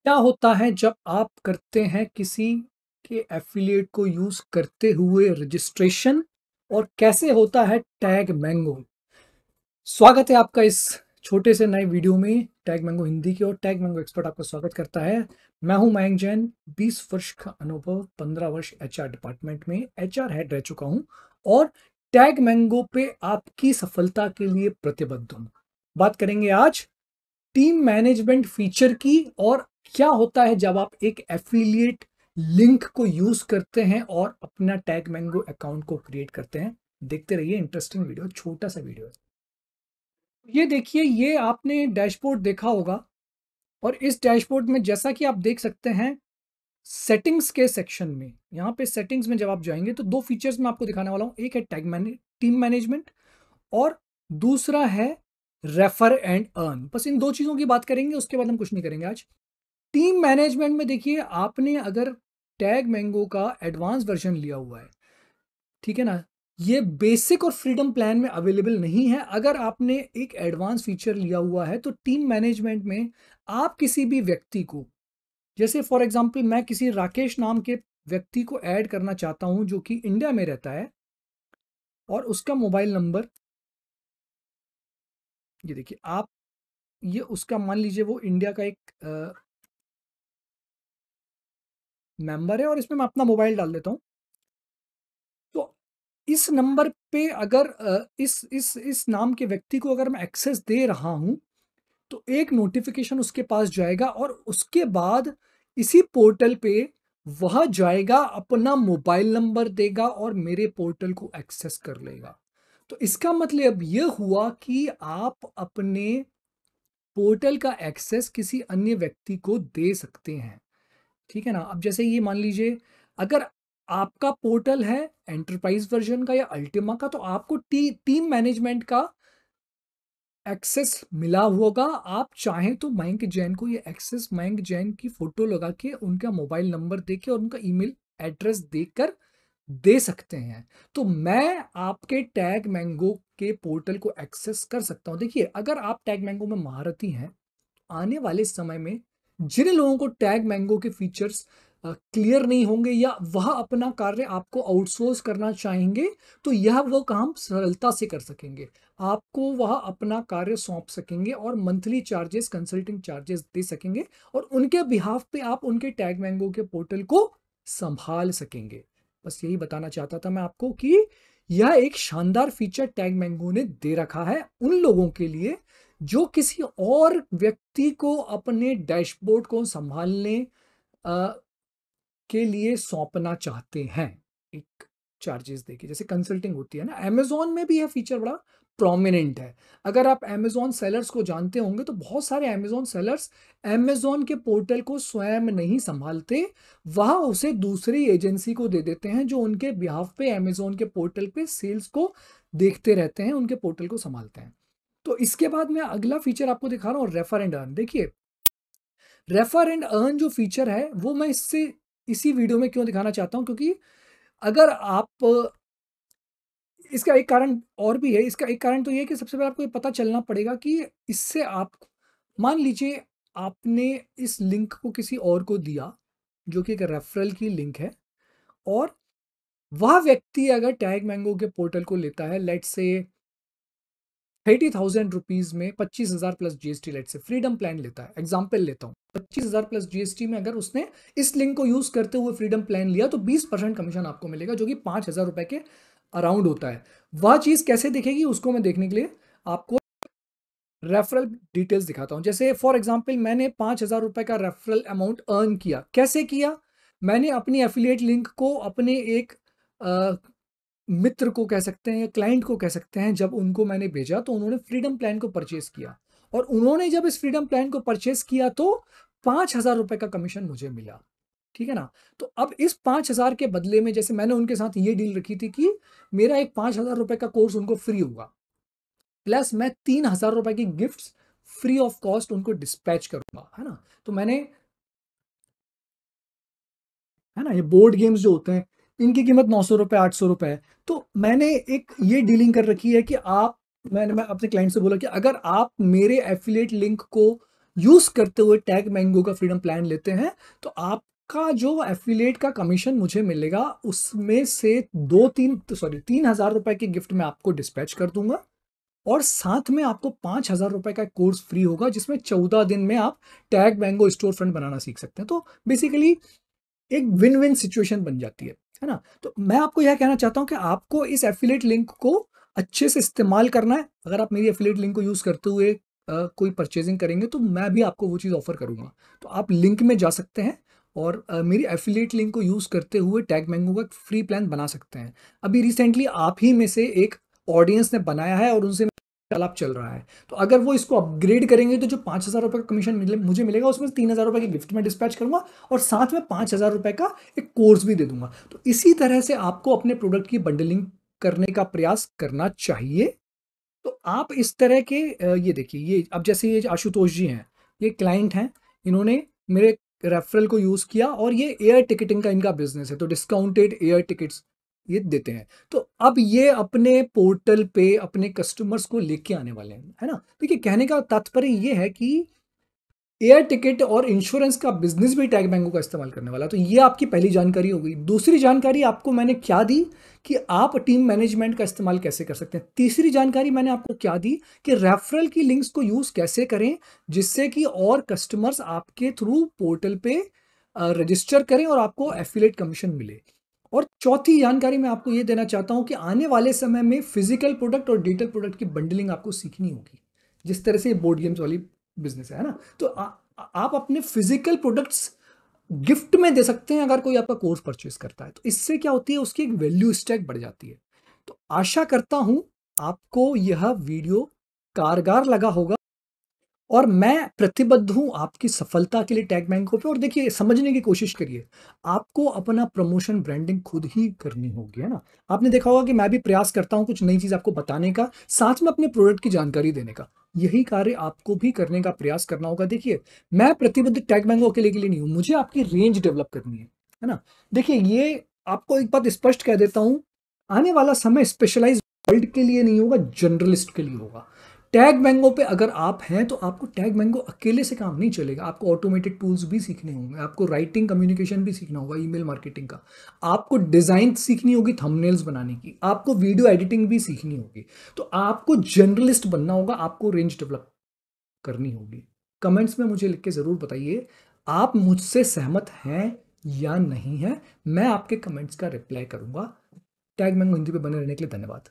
क्या होता है जब आप करते हैं किसी के एफिलिएट को यूज करते हुए रजिस्ट्रेशन और कैसे होता है टैग मैंगो। स्वागत है आपका इस छोटे से नए वीडियो में टैग मैंगो हिंदी की। और टैग मैंगो एक्सपर्ट आपका स्वागत करता है। मैं हूं मयंक जैन, 20 वर्ष का अनुभव, 15 वर्ष एचआर डिपार्टमेंट में एचआर हेड रह चुका हूं और टैग मैंगो पे आपकी सफलता के लिए प्रतिबद्ध हूं। बात करेंगे आज टीम मैनेजमेंट फीचर की और क्या होता है जब आप एक एफिलिएट लिंक को यूज करते हैं और अपना टैग मैंगो अकाउंट को क्रिएट करते हैं। देखते रहिए, इंटरेस्टिंग वीडियो, छोटा सा वीडियो है। ये देखिए, ये आपने डैशबोर्ड देखा होगा और इस डैशबोर्ड में जैसा कि आप देख सकते हैं सेटिंग्स के सेक्शन में, यहाँ पे सेटिंग्स में जब आप जाएंगे तो दो फीचर्स मैं आपको दिखाने वाला हूं। एक है टीम मैनेजमेंट और दूसरा है रेफर एंड अर्न। बस इन दो चीजों की बात करेंगे, उसके बाद हम कुछ नहीं करेंगे आज। टीम मैनेजमेंट में देखिए, आपने अगर टैग मैंगो का एडवांस वर्जन लिया हुआ है, ठीक है ना, ये बेसिक और फ्रीडम प्लान में अवेलेबल नहीं है। अगर आपने एक एडवांस फीचर लिया हुआ है तो टीम मैनेजमेंट में आप किसी भी व्यक्ति को, जैसे फॉर एग्जांपल मैं किसी राकेश नाम के व्यक्ति को ऐड करना चाहता हूं जो कि इंडिया में रहता है और उसका मोबाइल नंबर, ये देखिए आप, ये उसका मान लीजिए वो इंडिया का एक मेंबर है और इसमें मैं अपना मोबाइल डाल देता हूं। तो इस नंबर पे अगर इस नाम के व्यक्ति को अगर मैं एक्सेस दे रहा हूं तो एक नोटिफिकेशन उसके पास जाएगा और उसके बाद इसी पोर्टल पे वह जाएगा, अपना मोबाइल नंबर देगा और मेरे पोर्टल को एक्सेस कर लेगा। तो इसका मतलब यह हुआ कि आप अपने पोर्टल का एक्सेस किसी अन्य व्यक्ति को दे सकते हैं। ठीक है ना। अब जैसे ये मान लीजिए, अगर आपका पोर्टल है एंटरप्राइज वर्जन का या अल्टीमा का, तो आपको टीम मैनेजमेंट का एक्सेस मिला होगा। आप चाहें तो मयंक जैन को ये एक्सेस मयंक जैन की फोटो लगा के, उनका मोबाइल नंबर देके और उनका ईमेल एड्रेस देकर दे सकते हैं। तो मैं आपके टैग मैंगो के पोर्टल को एक्सेस कर सकता हूं। देखिए, अगर आप टैग मैंगो में महारथी हैं, आने वाले समय में जिन लोगों को टैग मैंगो के फीचर्स क्लियर नहीं होंगे या वह अपना कार्य आपको आउटसोर्स करना चाहेंगे, तो यह वो काम सरलता से कर सकेंगे। आपको वह अपना कार्य सौंप सकेंगे और मंथली चार्जेस, कंसल्टिंग चार्जेस दे सकेंगे और उनके बिहाफ पे आप उनके टैग मैंगो के पोर्टल को संभाल सकेंगे। बस यही बताना चाहता था मैं आपको कि यह एक शानदार फीचर टैग मैंगो ने दे रखा है उन लोगों के लिए जो किसी और व्यक्ति को अपने डैशबोर्ड को संभालने अ, के लिए सौंपना चाहते हैं एक चार्जेस देके, जैसे कंसल्टिंग होती है ना। अमेजोन में भी यह फीचर बड़ा प्रोमिनेंट है। अगर आप अमेजोन सेलर्स को जानते होंगे तो बहुत सारे अमेजोन सेलर्स अमेजोन के पोर्टल को स्वयं नहीं संभालते, वह उसे दूसरी एजेंसी को दे देते हैं जो उनके बिहाफ पे अमेजोन के पोर्टल पे सेल्स को देखते रहते हैं, उनके पोर्टल को संभालते हैं। तो इसके बाद मैं अगला फीचर आपको दिखा रहा हूँ, रेफर एंड अर्न। देखिए, रेफर एंड अर्न जो फीचर है वो मैं इसी वीडियो में क्यों दिखाना चाहता हूं, क्योंकि अगर आप, इसका एक कारण और भी है। इसका एक कारण तो ये है कि सबसे पहले आपको ये पता चलना पड़ेगा कि इससे आप, मान लीजिए आपने इस लिंक को किसी और को दिया जो कि एक रेफरल की लिंक है, और वह व्यक्ति अगर टैग मैंगो के पोर्टल को लेता है, लेट से 30,000 रुपीज में 25,000 प्लस जीएसटी, लेट से फ्रीडम प्लान लेता है, एग्जाम्पल लेता हूं, 25,000 प्लस जीएसटी में अगर उसने इस लिंक को यूज करते हुए फ्रीडम प्लान लिया तो 20% कमीशन आपको मिलेगा, जो कि 5,000 रुपए के अराउंड होता है। वह चीज कैसे दिखेगी उसको मैं देखने के लिए आपको रेफरल डिटेल्स दिखाता हूं। जैसे फॉर एग्जाम्पल मैंने 5,000 रुपए का रेफरल अमाउंट अर्न किया। कैसे किया? मैंने अपनी एफिलिएट लिंक को अपने एक मित्र को कह सकते हैं या क्लाइंट को कह सकते हैं, जब उनको मैंने भेजा तो उन्होंने फ्रीडम प्लान को परचेस किया, और उन्होंने जब इस फ्रीडम प्लान को परचेस किया तो 5,000 रुपए का कमीशन मुझे मिला। ठीक है ना। तो अब इस 5,000 के बदले में, जैसे मैंने उनके साथ ये डील रखी थी कि मेरा एक 5,000 रुपए का कोर्स उनको फ्री होगा, प्लस मैं 3,000 रुपए की गिफ्ट फ्री ऑफ कॉस्ट उनको डिस्पैच करूंगा, है ना। तो मैंने, है ना, ये बोर्ड गेम्स जो होते हैं इनकी कीमत 900 रुपए, 800 रुपए है। तो मैंने एक ये डीलिंग कर रखी है कि मैं अपने क्लाइंट से बोला कि अगर आप मेरे एफिलिएट लिंक को यूज़ करते हुए टैग मैंगो का फ्रीडम प्लान लेते हैं, तो आपका जो एफ़िलिएट का कमीशन मुझे मिलेगा, उसमें से 3,000 रुपए की गिफ्ट मैं आपको डिस्पैच कर दूँगा और साथ में आपको 5,000 रुपए का कोर्स फ्री होगा, जिसमें 14 दिन में आप टैग मैंगो स्टोर फ्रंट बनाना सीख सकते हैं। तो बेसिकली एक विन-विन सिचुएशन बन जाती है ना? तो मैं आपको यह कहना चाहता हूँ कि आपको इस एफ़िलिएट लिंक को अच्छे से इस्तेमाल करना है। अगर आप मेरी एफ़िलिएट लिंक को यूज़ करते हुए कोई परचेज़िंग करेंगे, तो मैं भी आपको वो चीज़ ऑफ़र करूँगा। तो आप लिंक में जा सकते हैं और मेरी एफ़िलिएट लिंक को यूज़ करते हुए टैग मैंगो का एक फ्री प्लान बना सकते हैं। अभी रिसेंटली आप ही में से एक ऑडियंस ने बनाया है और उनसे वार्तालाप चल रहा है। तो अगर वो इसको अपग्रेड करेंगे, तो जो 5,000 रुपए का कमीशन मुझे मिलेगा, उसमें से 3,000 रुपए की गिफ्ट मैं डिस्पैच करूँगा और साथ में 5,000 रुपए का एक कोर्स भी दे दूँगा। तो इसी तरह से आपको अपने प्रोडक्ट की बंडलिंग करने का प्रयास करना चाहिए। तो आप इस तरह के ये देखिए, ये अब जैसे ये आशुतोष जी हैं, ये क्लाइंट हैं, इन्होंने मेरे रेफरल को यूज़ किया और ये एयर टिकटिंग का इनका बिज़नेस है, तो डिस्काउंटेड एयर टिकट्स ये देते हैं। तो अब ये अपने पोर्टल पे अपने कस्टमर्स को लेके आने वाले हैं, है ना? देखिए, कहने का तात्पर्य ये है कि एयर टिकट और इंश्योरेंस का बिजनेस भी टैग बैंकों का इस्तेमाल करने वाला है। तो ये आपकी पहली जानकारी हो गई। दूसरी जानकारी आपको मैंने क्या दी कि आप टीम मैनेजमेंट का इस्तेमाल कैसे कर सकते हैं। तीसरी जानकारी मैंने आपको क्या दी कि रेफरल की लिंक्स को यूज कैसे करें, जिससे कि और कस्टमर्स आपके थ्रू पोर्टल पे रजिस्टर करें और आपको एफिलिएट कमीशन मिले। और चौथी जानकारी मैं आपको ये देना चाहता हूं कि आने वाले समय में फिजिकल प्रोडक्ट और डिजिटल प्रोडक्ट की बंडलिंग आपको सीखनी होगी, जिस तरह से बोर्ड गेम्स वाली बिजनेस है ना? तो आप अपने फिजिकल प्रोडक्ट्स गिफ्ट में दे सकते हैं अगर कोई आपका कोर्स परचेज करता है, तो इससे क्या होती है, उसकी एक वैल्यू स्टैक बढ़ जाती है। तो आशा करता हूं आपको यह वीडियो कारगर लगा होगा और मैं प्रतिबद्ध हूँ आपकी सफलता के लिए टैग बैंकों पे। और देखिए, समझने की कोशिश करिए, आपको अपना प्रमोशन ब्रांडिंग खुद ही करनी होगी, है ना? आपने देखा होगा कि मैं भी प्रयास करता हूँ कुछ नई चीज़ आपको बताने का, साथ में अपने प्रोडक्ट की जानकारी देने का। यही कार्य आपको भी करने का प्रयास करना होगा। देखिए, मैं प्रतिबद्ध टैग बैंको अकेले के लिए नहीं हूँ, मुझे आपकी रेंज डेवलप करनी है ना? देखिए, ये आपको एक बात स्पष्ट कह देता हूँ, आने वाला समय स्पेशलाइज्ड वर्ल्ड के लिए नहीं होगा, जनरलिस्ट के लिए होगा। टैग मैंगो पे अगर आप हैं, तो आपको टैग मैंगो अकेले से काम नहीं चलेगा। आपको ऑटोमेटेड टूल्स भी सीखने होंगे, आपको राइटिंग कम्युनिकेशन भी सीखना होगा, ईमेल मार्केटिंग का, आपको डिजाइन सीखनी होगी थंबनेल्स बनाने की, आपको वीडियो एडिटिंग भी सीखनी होगी। तो आपको जर्नलिस्ट बनना होगा, आपको रेंज डेवलप करनी होगी। कमेंट्स में मुझे लिख के जरूर बताइए, आप मुझसे सहमत हैं या नहीं है। मैं आपके कमेंट्स का रिप्लाई करूंगा। टैग मैंगो हिंदी पे बने रहने के लिए धन्यवाद।